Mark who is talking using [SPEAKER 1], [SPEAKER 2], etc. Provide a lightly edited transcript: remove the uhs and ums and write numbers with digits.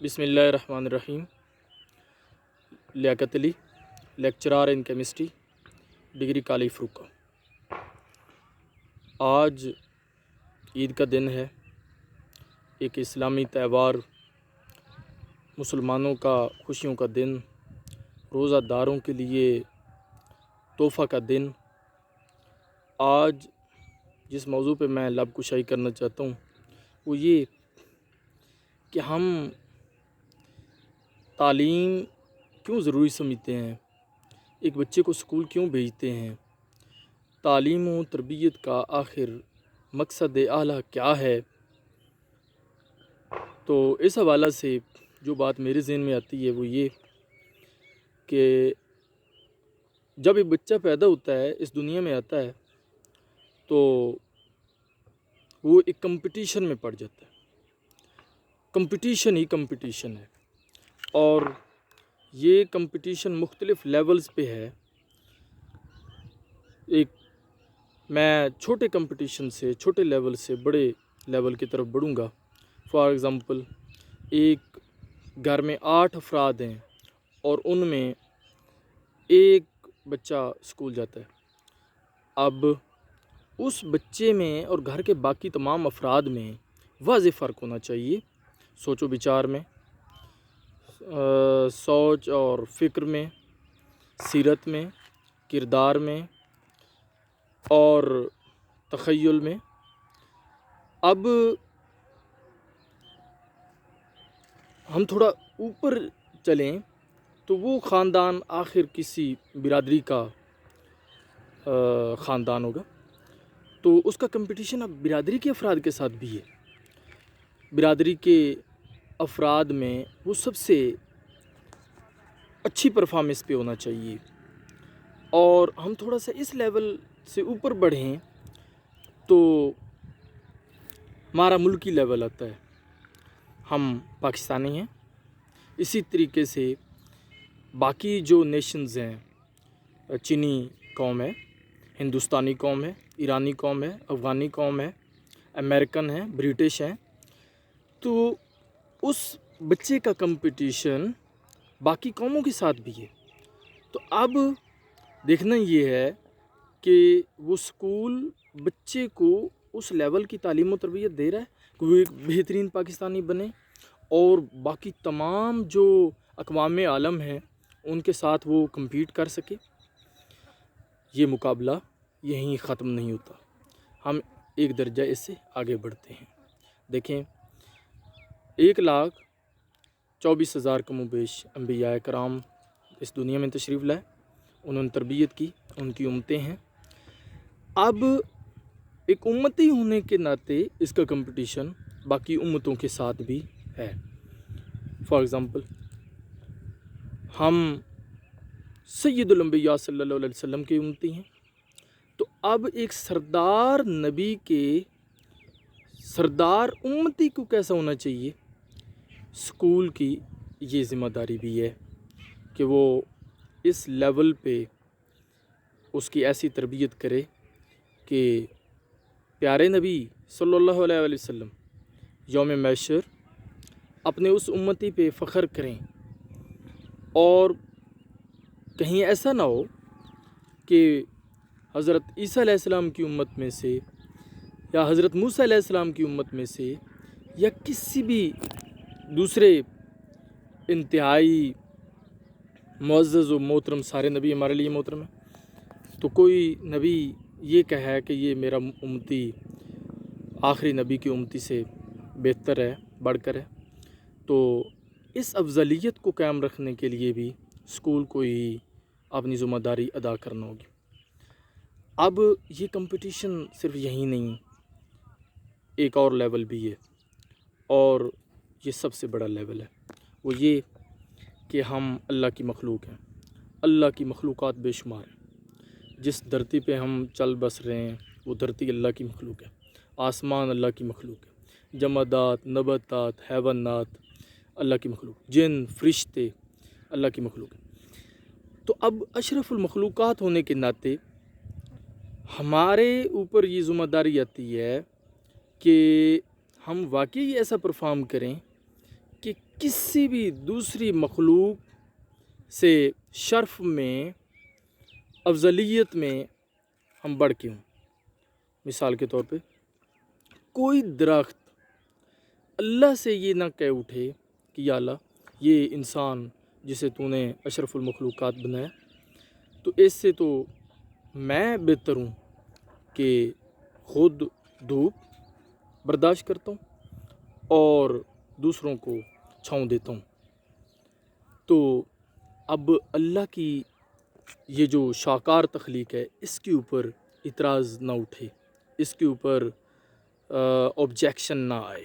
[SPEAKER 1] بسم اللہ الرحمن الرحیم۔ لیاقت علی، لیکچرار ان کیمسٹری، ڈگری کالج فروقہ۔ آج عید کا دن ہے، ایک اسلامی تہوار، مسلمانوں کا خوشیوں کا دن، روزہ داروں کے لیے تحفہ کا دن۔ آج جس موضوع پہ میں لب کشائی کرنا چاہتا ہوں وہ یہ کہ ہم تعلیم کیوں ضروری سمجھتے ہیں، ایک بچے کو اسکول کیوں بھیجتے ہیں، تعلیم و تربیت کا آخر مقصد اعلیٰ کیا ہے۔ تو اس حوالے سے جو بات میرے ذہن میں آتی ہے وہ یہ کہ جب ایک بچہ پیدا ہوتا ہے، اس دنیا میں آتا ہے، تو وہ ایک کمپٹیشن میں پڑ جاتا ہے۔ کمپٹیشن ہی کمپٹیشن ہے، اور یہ کمپٹیشن مختلف لیولز پہ ہے۔ ایک میں چھوٹے کمپٹیشن سے، چھوٹے لیول سے بڑے لیول کی طرف بڑھوں گا۔ فار ایگزامپل، ایک گھر میں 8 افراد ہیں اور ان میں ایک بچہ اسکول جاتا ہے۔ اب اس بچے میں اور گھر کے باقی تمام افراد میں واضح فرق ہونا چاہیے، سوچ و بچار میں، سوچ اور فکر میں، سیرت میں، کردار میں اور تخیل میں۔ اب ہم تھوڑا اوپر چلیں تو وہ خاندان آخر کسی برادری کا خاندان ہوگا، تو اس کا کمپٹیشن اب برادری کے افراد کے ساتھ بھی ہے۔ برادری کے افراد میں وہ سب سے اچھی پرفارمنس پہ ہونا چاہیے، اور ہم تھوڑا سا اس لیول سے اوپر بڑھیں تو ہمارا ملکی لیول آتا ہے، ہم پاکستانی ہیں۔ اسی طریقے سے باقی جو نیشنز ہیں، چینی قوم ہے، ہندوستانی قوم ہے، ایرانی قوم ہے، افغانی قوم ہے، امریکن ہے، برٹش ہیں، تو اس بچے کا کمپٹیشن باقی قوموں کے ساتھ بھی ہے۔ تو اب دیکھنا یہ ہے کہ وہ اسکول بچے کو اس لیول کی تعلیم و تربیت دے رہا ہے کہ وہ ایک بہترین پاکستانی بنے اور باقی تمام جو اقوام عالم ہیں ان کے ساتھ وہ کمپیٹ کر سکے۔ یہ مقابلہ یہیں ختم نہیں ہوتا، ہم ایک درجہ اس سے آگے بڑھتے ہیں۔ دیکھیں، 1,24,000 کم و بیش انبیاء کرام اس دنیا میں تشریف لائے، انہوں نے تربیت کی، ان کی امتیں ہیں۔ اب ایک امتی ہونے کے ناطے اس کا کمپٹیشن باقی امتوں کے ساتھ بھی ہے۔ فار ایگزامپل، ہم سید الانبیاء صلی اللہ علیہ وسلم کے امتی ہیں، تو اب ایک سردار نبی کے سردار امتی کو کیسا ہونا چاہیے، اسکول کی یہ ذمہ داری بھی ہے کہ وہ اس لیول پہ اس کی ایسی تربیت کرے کہ پیارے نبی صلی اللہ علیہ وسلم یوم محشر اپنے اس امتی پہ فخر کریں، اور کہیں ایسا نہ ہو کہ حضرت عیسیٰ علیہ السلام کی امت میں سے یا حضرت موسیٰ علیہ السلام کی امت میں سے یا کسی بھی دوسرے انتہائی معزز و محترم، سارے نبی ہمارے لیے محترم ہیں، تو کوئی نبی یہ کہے کہ یہ میرا امتی آخری نبی کی امتی سے بہتر ہے، بڑھ کر ہے، تو اس افضلیت کو قائم رکھنے کے لیے بھی اسکول کو ہی اپنی ذمہ داری ادا کرنا ہوگی۔ اب یہ کمپٹیشن صرف یہی نہیں، ایک اور لیول بھی ہے، اور یہ سب سے بڑا لیول ہے، وہ یہ کہ ہم اللہ کی مخلوق ہیں۔ اللہ کی مخلوقات بے شمار ہیں، جس دھرتی پہ ہم چل بس رہے ہیں وہ دھرتی اللہ کی مخلوق ہے، آسمان اللہ کی مخلوق ہے، جمادات، نباتات، حیوانات اللہ کی مخلوق، جن، فرشتے اللہ کی مخلوق ہے۔ تو اب اشرف المخلوقات ہونے کے ناطے ہمارے اوپر یہ ذمہ داری آتی ہے کہ ہم واقعی ایسا پرفارم کریں کہ کسی بھی دوسری مخلوق سے شرف میں، افضلیت میں ہم بڑھ کے ہوں۔ مثال کے طور پہ کوئی درخت اللہ سے یہ نہ کہہ اٹھے کہ یا اللہ یہ انسان جسے تو نے اشرف المخلوقات بنایا، تو اس سے تو میں بہتر ہوں کہ خود دھوپ برداشت کرتا ہوں اور دوسروں کو چھاؤں دیتا ہوں۔ تو اب اللہ کی یہ جو شاکار تخلیق ہے اس کے اوپر اعتراض نہ اٹھے، اس کے اوپر آبجیکشن نہ آئے۔